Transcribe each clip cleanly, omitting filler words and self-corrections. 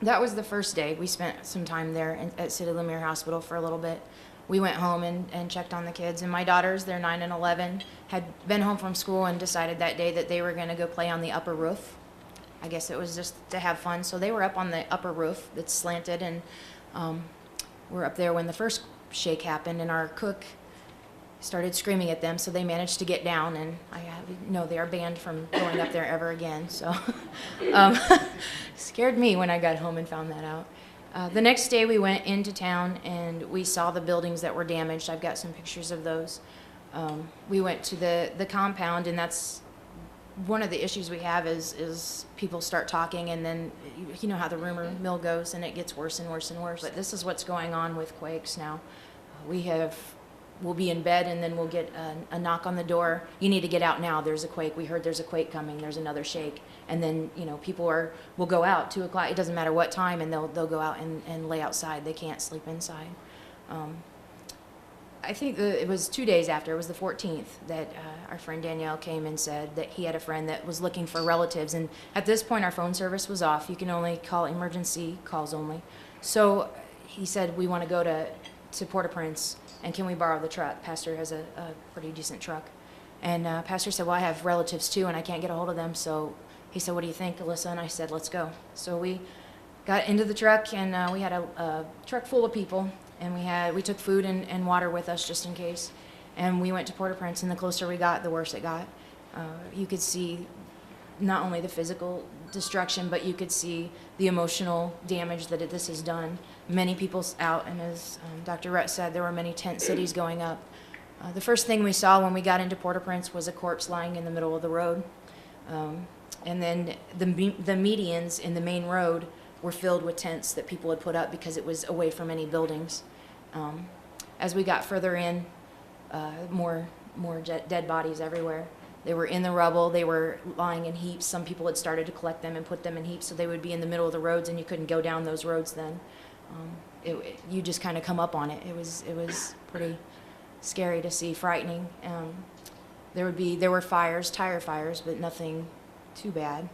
That was the first day. We spent some time there at City Lumiere Hospital for a little bit. We went home and checked on the kids. And my daughters, they're 9 and 11, had been home from school and decided that day that they were going to go play on the upper roof. I guess it was just to have fun. So they were up on the upper roof that's slanted, and we're up there when the first shake happened, and our cook started screaming at them, so they managed to get down, and they are banned from going up there ever again. So scared me when I got home and found that out. The next day we went into town and we saw the buildings that were damaged. I've got some pictures of those. We went to the compound, and that's one of the issues we have is people start talking, and then you know how the rumor mill goes, and it gets worse and worse and worse. But this is what's going on with quakes now. We'll be in bed, and then we'll get a knock on the door. You need to get out now. There's a quake. We heard there's a quake coming. There's another shake. And then, people will go out 2 o'clock. It doesn't matter what time, and they'll go out and lay outside. They can't sleep inside. I think it was 2 days after. It was the 14th that our friend Danielle came and said that he had a friend that was looking for relatives. And at this point, our phone service was off. You can only call emergency calls only. So he said, we want to go to Port-au-Prince, and can we borrow the truck? Pastor has a pretty decent truck. And Pastor said, well, I have relatives too, and I can't get a hold of them. So he said, what do you think, Alyssa? And I said, let's go. So we got into the truck, and we had a truck full of people, and we took food and water with us just in case. And we went to Port-au-Prince, and the closer we got, the worse it got. You could see not only the physical destruction, but you could see the emotional damage that this has done. Many people out, and as Dr. Rutt said, there were many tent cities going up. The first thing we saw when we got into Port-au-Prince was a corpse lying in the middle of the road. And then the medians in the main road were filled with tents that people had put up because it was away from any buildings. As we got further in, more dead bodies everywhere. They were in the rubble. They were lying in heaps. Some people had started to collect them and put them in heaps, so they would be in the middle of the roads, and you couldn't go down those roads then. You just kind of come up on it. It was pretty scary to see, frightening. There were fires, tire fires, but nothing too bad.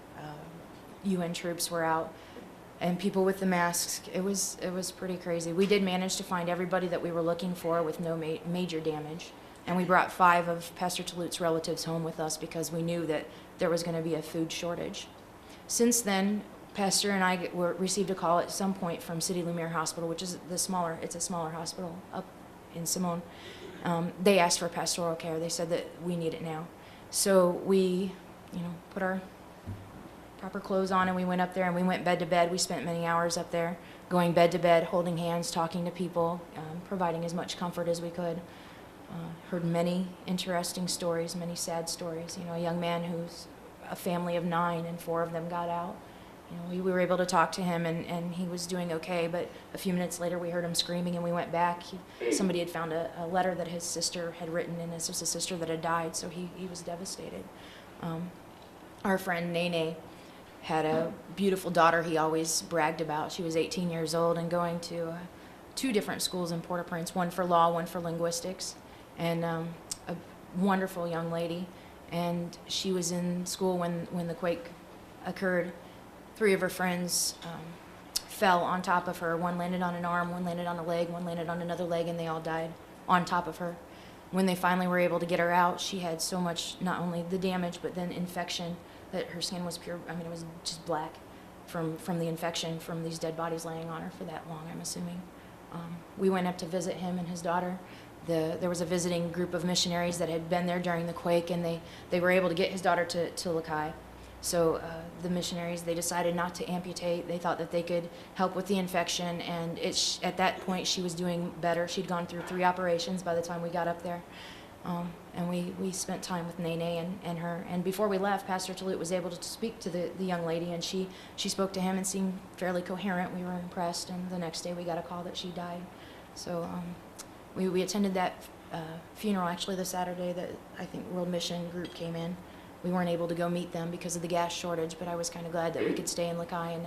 UN troops were out, and people with the masks. It was pretty crazy. We did manage to find everybody that we were looking for with no major damage. And we brought 5 of Pastor Tolute's relatives home with us because we knew that there was going to be a food shortage. Since then, Pastor and I received a call at some point from City Lumiere Hospital, which is it's a smaller hospital up in Simone. They asked for pastoral care. They said that we need it now. So we, put our proper clothes on, and we went up there, and we went bed to bed. We spent many hours up there, going bed to bed, holding hands, talking to people, providing as much comfort as we could. Heard many interesting stories, many sad stories. A young man who's a family of 9, and 4 of them got out. We were able to talk to him, and he was doing okay, but a few minutes later we heard him screaming, and we went back. Somebody had found a letter that his sister had written, and this was a sister that had died, so he was devastated. Our friend Nene had a beautiful daughter he always bragged about. She was 18 years old and going to 2 different schools in Port-au-Prince, one for law, one for linguistics. And a wonderful young lady, and she was in school when the quake occurred. 3 of her friends fell on top of her. One landed on an arm, one landed on a leg, one landed on another leg, and they all died on top of her. When they finally were able to get her out, she had so much, not only the damage, but then infection, that her skin was pure, it was just black from the infection from these dead bodies laying on her for that long, I'm assuming. We went up to visit him and his daughter. There was a visiting group of missionaries that had been there during the quake, and they were able to get his daughter to Lakai. So the missionaries, they decided not to amputate. They thought that they could help with the infection, and at that point she was doing better. She'd gone through 3 operations by the time we got up there. And we spent time with Nene and her. And before we left, Pastor Tolute was able to speak to the young lady, and she spoke to him and seemed fairly coherent. We were impressed, and the next day we got a call that she died. So we attended that funeral, actually, the Saturday that I think World Mission Group came in. We weren't able to go meet them because of the gas shortage, but I was kind of glad that we could stay in Lakai and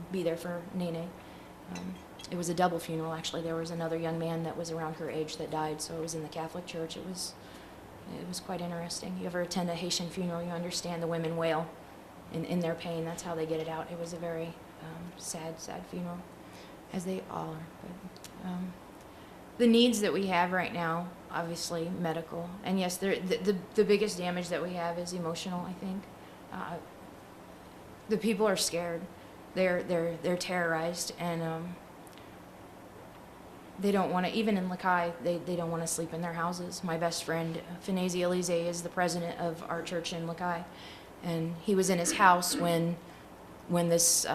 be there for Nene. It was a double funeral, actually. There was another young man that was around her age that died, so it was in the Catholic Church. It was quite interesting. You ever attend a Haitian funeral, you understand the women wail in their pain. That's how they get it out. It was a very sad funeral, as they all are. But the needs that we have right now, obviously medical, and yes, the biggest damage that we have is emotional, I think. The people are scared. They're terrorized, and they don't want to, even in Lakai, they don't want to sleep in their houses. My best friend, Finesi Elize, is the president of our church in Lakai, and he was in his house when this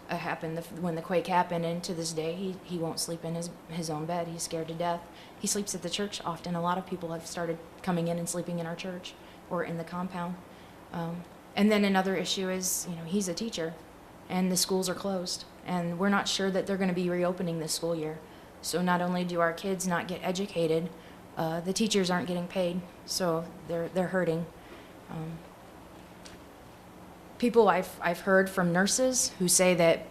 happened, when the quake happened, and to this day, he won't sleep in his own bed. He's scared to death. He sleeps at the church often. A lot of people have started coming in and sleeping in our church or in the compound. And then another issue is, he's a teacher, and the schools are closed, and we're not sure that they're going to be reopening this school year. So not only do our kids not get educated, the teachers aren't getting paid, so they're hurting. People I've heard from nurses who say that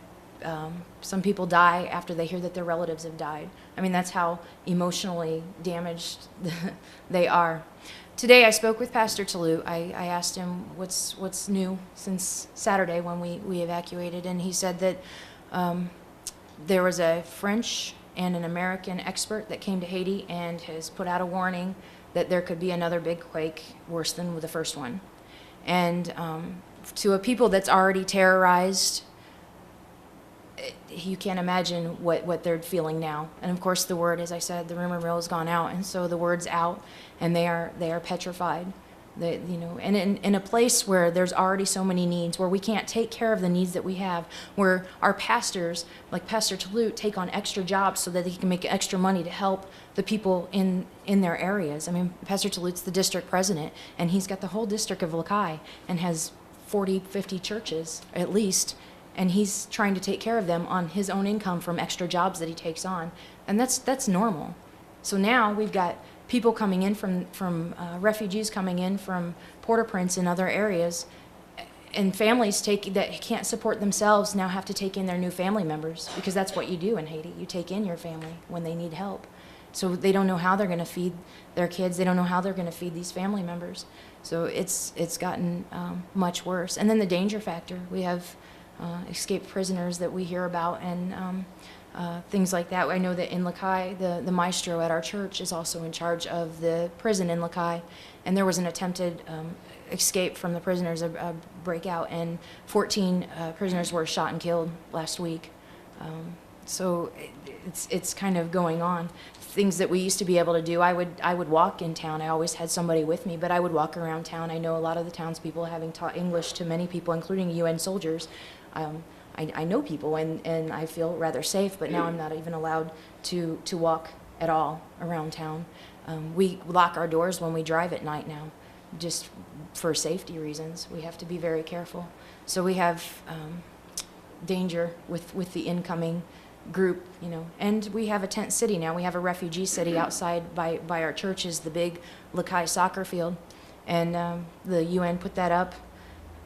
some people die after they hear that their relatives have died. I mean, that's how emotionally damaged they are. Today I spoke with Pastor Toulouse. I asked him what's new since Saturday when we evacuated, and he said that there was a French and an American expert that came to Haiti and has put out a warning that there could be another big quake worse than the first one. And to a people that's already terrorized, you can't imagine what they're feeling now. And of course the word, as I said, the rumor mill has gone out, and so the word's out, and they are petrified. And in a place where there's already so many needs, where we can't take care of the needs that we have, where our pastors, like Pastor Toulouse, take on extra jobs so that they can make extra money to help the people in their areas. I mean, Pastor Toulouse is the district president, and he's got the whole district of Lakai and has 40, 50 churches at least, and he's trying to take care of them on his own income from extra jobs that he takes on, and that's normal. So now we've got people coming in from refugees coming in from Port-au-Prince and other areas, and families that can't support themselves now have to take in their new family members, because that's what you do in Haiti. You take in your family when they need help. So they don't know how they're going to feed their kids. They don't know how they're going to feed these family members. So it's gotten much worse. And then the danger factor. We have escaped prisoners that we hear about, and things like that. I know that in Lakai, the maestro at our church is also in charge of the prison in Lakai, and there was an attempted escape from the prisoners, a breakout, and 14 prisoners were shot and killed last week. So it's kind of going on. Things that we used to be able to do, I would walk in town. I always had somebody with me, but I would walk around town. I know a lot of the townspeople, having taught English to many people, including UN soldiers. I know people, and I feel rather safe, but now I'm not even allowed to walk at all around town. We lock our doors when we drive at night now, just for safety reasons. We have to be very careful. So we have danger with the incoming group, and we have a tent city now. We have a refugee city outside by our church, is the big Lakai soccer field, and the UN put that up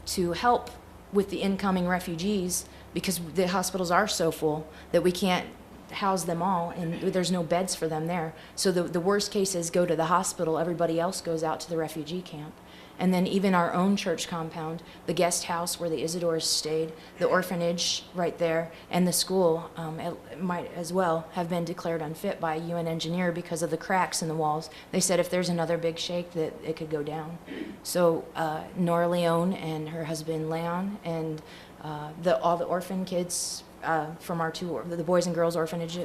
to help with the incoming refugees, because the hospitals are so full that we can't house them all, and there's no beds for them there. So the worst cases go to the hospital. Everybody else goes out to the refugee camp. And then even our own church compound, the guest house where the Isidores stayed, the orphanage right there, and the school might as well have been declared unfit by a UN engineer because of the cracks in the walls. They said if there's another big shake that it could go down. So Nora Leone and her husband Leon, and all the orphan kids from our the boys and girls orphanage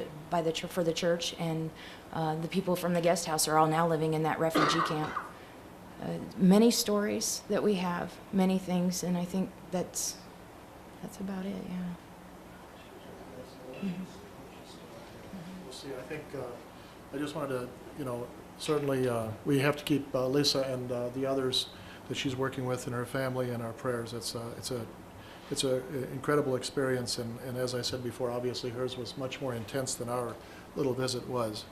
for the church, and the people from the guest house are all now living in that refugee camp. Many stories that we have, many things, and I think that's about it. Yeah. Mm-hmm. We'll see. I think I just wanted to, certainly we have to keep Lisa and the others that she's working with and her family in our prayers. It's a incredible experience, and as I said before, obviously hers was much more intense than our little visit was.